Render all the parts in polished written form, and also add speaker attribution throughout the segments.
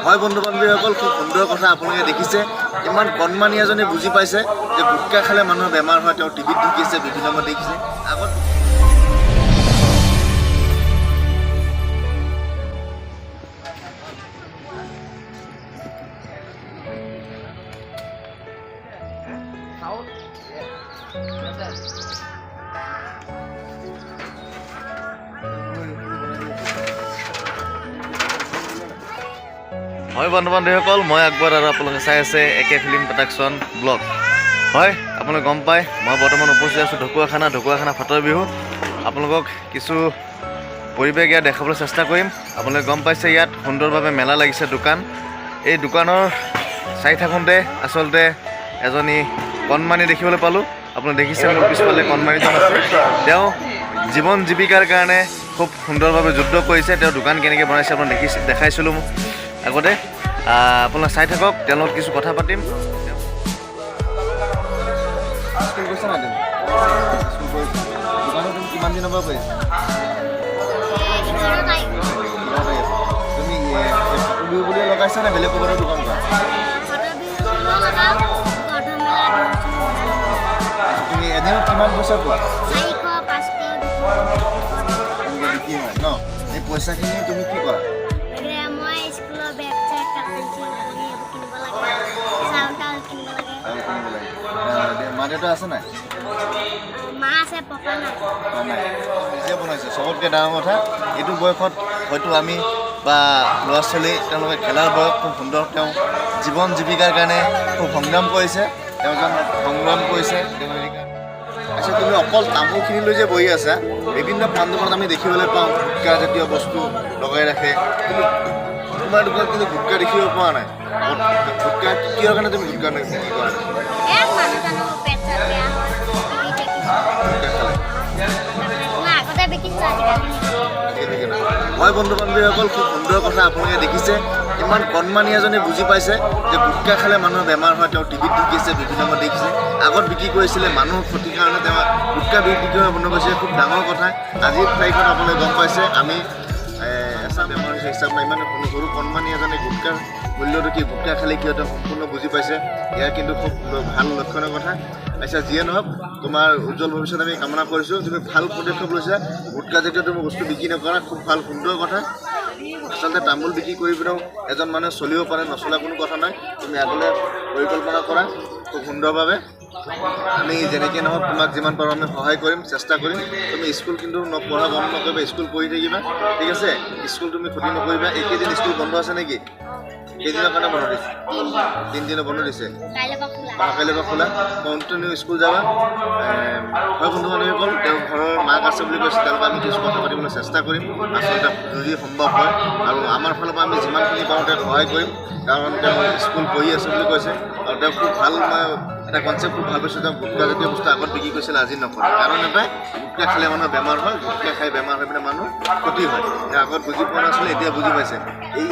Speaker 1: হয় বন্ধু বান্ধৱীসকল, খুব সুন্দৰ কথা আপোনালোকে দেখিছে। ইমান কণমানি এজনে বুজি পাইছে যে গুটখা খালে মানুহৰ বেমাৰ হয়। তেওঁ টিভিত দেখিছে, বিভিন্ন দেখিছে। আগত হয় বন্ধু বান্ধৱীসকল, মই আকবৰ আৰু আপোনালোকে চাই আছে একে ফিল্ম প্ৰডাকশ্যন ব্লগ। হয়, আপোনালোকে গম পায় মই বৰ্তমান উপস্থিত আছোঁ ঢকুৱাখানা ফাটৰ বিহু। আপোনালোকক কিছু পৰিৱেশ ইয়াত দেখাবলৈ চেষ্টা কৰিম। আপোনালোকে গম পাইছে ইয়াত সুন্দৰভাৱে মেলা লাগিছে দোকান। এই দোকানৰ চাই থাকোঁতে আচলতে এজনী কণমানি দেখিবলৈ পালোঁ। আপোনালোকে দেখিছে মোৰ পিছফালে কণমানিজন আছে। তেওঁ জীৱন জীৱিকাৰ কাৰণে খুব সুন্দৰভাৱে যুদ্ধ কৰিছে। তেওঁ দোকান কেনেকৈ বনাইছে আপোনাক দেখাইছিলোঁ আগতে। আপোনালোকে চাই থাকক, তেওঁৰ লগত কিছু কথা পাতিম। স্কুল গৈছা নাই তুমি? দোকানত তুমি কিমান দিনৰ পৰা কৰি আছা? তুমি ফাটৰ বিহু বুলিয়ে লগাইছা নে বেলেগ ক'ৰবাৰ দোকান কৰা? তুমি এদিনত কিমান পইচা পোৱা? বিক্ৰী হয় ন? এই পইচাখিনি তুমি কি কৰা? মা দেউতা আছে নাই? নিজে বনাইছে। চবতকৈ ডাঙৰ কথা, এইটো বয়সত হয়তো আমি বা ল'ৰা ছোৱালী তেওঁলোকে খেলাৰ বয়স খুব সুন্দৰ। তেওঁ জীৱন জীৱিকাৰ কাৰণে খুব সংগ্ৰাম কৰিছে। তাৰপিছত তুমি অকল তামোলখিনি লৈ যে বহি আছা, বিভিন্ন পাণ দোকানত আমি দেখিবলৈ পাওঁ গুটখা জাতীয় বস্তু লগাই ৰাখে। কিন্তু তোমাৰ দোকানত কিন্তু গুটখা দেখিব পোৱা নাই। গুটখা কিহৰ কাৰণে তুমি গুটখা বিক্ৰী কৰা? হয় বন্ধু বান্ধৱীসকল, খুব সুন্দৰ কথা আপোনালোকে দেখিছে। ইমান কণমানি এজনে বুজি পাইছে যে গুটখা খালে মানুহৰ বেমাৰ হয়। তেওঁ টিভিত দেখিছে, বিভিন্ন দেখিছে। আগত বিক্ৰী কৰিছিলে মানুহৰ ক্ষতিৰ কাৰণে তেওঁ গুটখা বিক্ৰী কৰিব বন্ধ কৰিছে। খুব ডাঙৰ কথা। আজিৰ তাৰিখত আপোনালোকে গম পাইছে আমি এচাম বেমাৰ হৈছে হিচাপ নাই। ইমান সৰু কণমানি এজনে গুটখাৰ মূল্যটো কি, গুটখা খালে কি হয় তেওঁ সম্পূৰ্ণ বুজি পাইছে। এয়া কিন্তু খুব ভাল লক্ষণৰ কথা। আচ্ছা, যিয়ে নহওক তোমাৰ উজ্জ্বল ভৱিষ্যত আমি কামনা কৰিছোঁ। তুমি ভাল পদক্ষেপ লৈছা। গুটখা জাতীয় তুমি বস্তু বিক্ৰী নকৰা, খুব ভাল সুন্দৰ কথা। আচলতে তামোল বিক্ৰী কৰি পিনেও এজন মানুহে চলিব পাৰে, নচলা কোনো কথা নাই। তুমি আগলৈ পৰিকল্পনা কৰা খুব সুন্দৰভাৱে। আমি যেনেকৈ নহওক তোমাক যিমান পাৰোঁ আমি সহায় কৰিম, চেষ্টা কৰিম। তুমি স্কুল কিন্তু পঢ়া বন্ধ নকৰিবা, স্কুল পঢ়ি থাকিবা, ঠিক আছে? স্কুল তুমি ক্ষতি নকৰিবা। এইকেইদিন স্কুল বন্ধ আছে নেকি? কেইদিনৰ কাৰণে বন্ধ দিছে? 3 দিনৰ বন্ধ দিছে। কাইলৈ পৰা খোলা। কণ্টিনিউ স্কুল যাবা। হয় বন্ধু বান্ধৱীসকল, তেওঁ ঘৰৰ মাক আছে বুলি কৈছে। তেওঁলোকে আমি কিছু কথা পাতিবলৈ চেষ্টা কৰিম, আচলতে যদি সম্ভৱ হয়। আৰু আমাৰ ফালৰ পৰা আমি যিমানখিনি পাৰোঁ তেওঁক সহায় কৰিম। কাৰণ তেওঁ স্কুল পঢ়ি আছে বুলি কৈছে। আৰু তেওঁ খুব ভাল এটা কনচেপ্ট খুব ভাল পাইছে। তেওঁ গুটখা জাতীয় বস্তু আগত বিক্ৰী কৰিছিলে, আজি নকৰে। কাৰণ এটাই, গুটখা খালে মানুহৰ বেমাৰ হয়। গুটখা খাই বেমাৰ হৈ পিনে মানুহ ক্ষতি হয়। তেওঁ আগত বুজি পোৱা নাছিলে, এতিয়া বুজি পাইছে।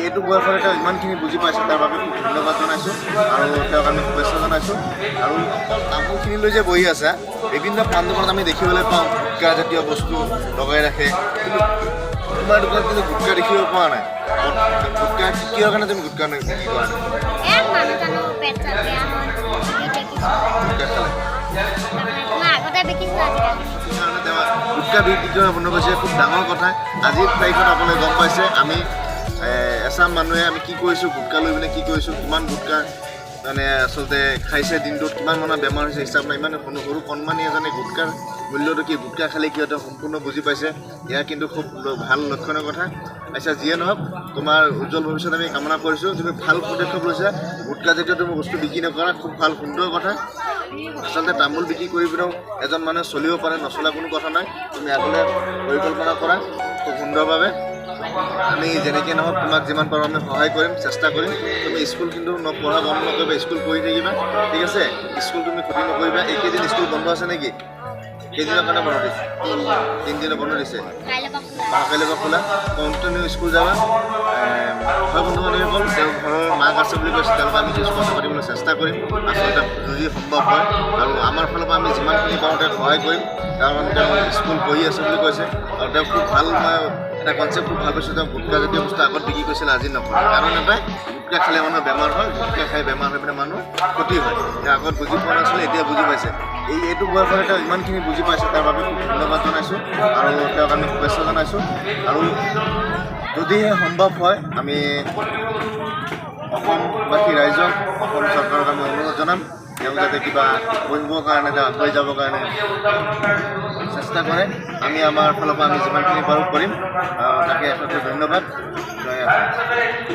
Speaker 1: এইটো বয়সত তেওঁ ইমানখিনি বুজি পাইছে, তাৰ বাবে খুব ধন্যবাদ জনাইছোঁ আৰু তেওঁক আমি শুভেচ্ছা জনাইছোঁ। আৰু অকল তামোলখিনি লৈ যে বহি আছা, বিভিন্ন পাণ দোকানত আমি দেখিবলৈ পাওঁ গুটখা জাতীয় বস্তু লগাই ৰাখে। কিন্তু তোমাৰ দোকানত কিন্তু গুটখা দেখিব পোৱা নাই। গুটখা কিহৰ কাৰণে তুমি গুটখা বিক্ৰী কৰা? গুটখা বিক্ৰী কৰা বন্ধ কৰিছে। খুব ডাঙৰ কথা। আজিৰ তাৰিখত আপোনালোকে গম পাইছে আমি এচাম মানুহে আমি কি কৰিছোঁ, গুটখা লৈ পিনে কি কৰিছোঁ, কিমান গুটখা আচলতে খাইছে দিনটোত, কিমান মানুহৰ বেমাৰ হৈছে হিচাপ নাই। ইমান সৰু কণমানি এজনে গুটখাৰ মূল্যটো কি, গুটখা খালে কি হয় তেওঁ সম্পূৰ্ণ বুজি পাইছে। এয়া কিন্তু খুব ভাল লক্ষণৰ কথা। আচ্ছা, যিয়ে নহওক তোমাৰ উজ্জ্বল ভৱিষ্যত আমি কামনা কৰিছোঁ। তুমি ভাল পদক্ষেপ লৈছা। গুটখা জাতীয় তুমি বস্তু বিক্ৰী নকৰা, খুব ভাল সুন্দৰ কথা। আচলতে তামোল বিক্ৰী কৰি পিনেও এজন মানুহে চলিব পাৰে, নচলা কোনো কথা নাই। তুমি আগলৈ পৰিকল্পনা কৰা খুব সুন্দৰভাৱে। আমি যেনেকৈ নহওক তোমাক যিমান পাৰোঁ আমি সহায় কৰিম, চেষ্টা কৰিম। তুমি স্কুল কিন্তু পঢ়া বন্ধ নকৰিবা, স্কুল পঢ়ি থাকিবা, ঠিক আছে? স্কুল তুমি ক্ষতি নকৰিবা। এইকেইদিন স্কুল বন্ধ আছে নেকি? কেইদিনৰ কাৰণে বন্ধ দিছে? 3 দিনৰ বন্ধ দিছে। কাইলৈ পৰা খোলা। কণ্টিনিউ স্কুল যাবা। হয় বন্ধু বান্ধৱীসকল, তেওঁ ঘৰৰ মাক আছে বুলি কৈছে। তেওঁলোকে আমি কিছু কথা পাতিবলৈ চেষ্টা কৰিম, আচলতে যদি সম্ভৱ হয়। আৰু আমাৰ ফালৰ পৰা আমি যিমানখিনি পাৰোঁ তেওঁক সহায় কৰিম। কাৰণ তেওঁ স্কুল পঢ়ি আছে বুলি কৈছে। আৰু তেওঁ খুব ভাল এটা কনচেপ্ট খুব ভাল পাইছোঁ যে গুটকা জাতীয় বস্তু আগত বিক্ৰী কৰিছিলে আজি নকৰে কাৰণ এটাই গুটকা খালে মানুহৰ বেমাৰ হয় গুটকা খাই বেমাৰ হৈ পিনে মানুহ ক্ষতি হয় তেওঁ আগত বুজি পোৱা নাছিলে এতিয়া বুজি পাইছে এইটো বয়সত তেওঁ ইমানখিনি বুজি পাইছে তাৰ বাবে খুব ধন্যবাদ জনাইছোঁ আৰু তেওঁক আমি শুভেচ্ছা জনাইছোঁ আৰু যদিহে সম্ভৱ হয় আমি অসমবাসী ৰাইজক অসম চৰকাৰক আমি অনুৰোধ জনাম তেওঁ যাতে কিবা পঢ়িবৰ কাৰণে তেওঁ আগুৱাই যাবৰ কাৰণে চেষ্টা কৰে আমি আমাৰ ফালৰ পৰা আমি যিমানখিনি পাৰোঁ কৰিম তাকে ধন্যবাদ জয় অসম।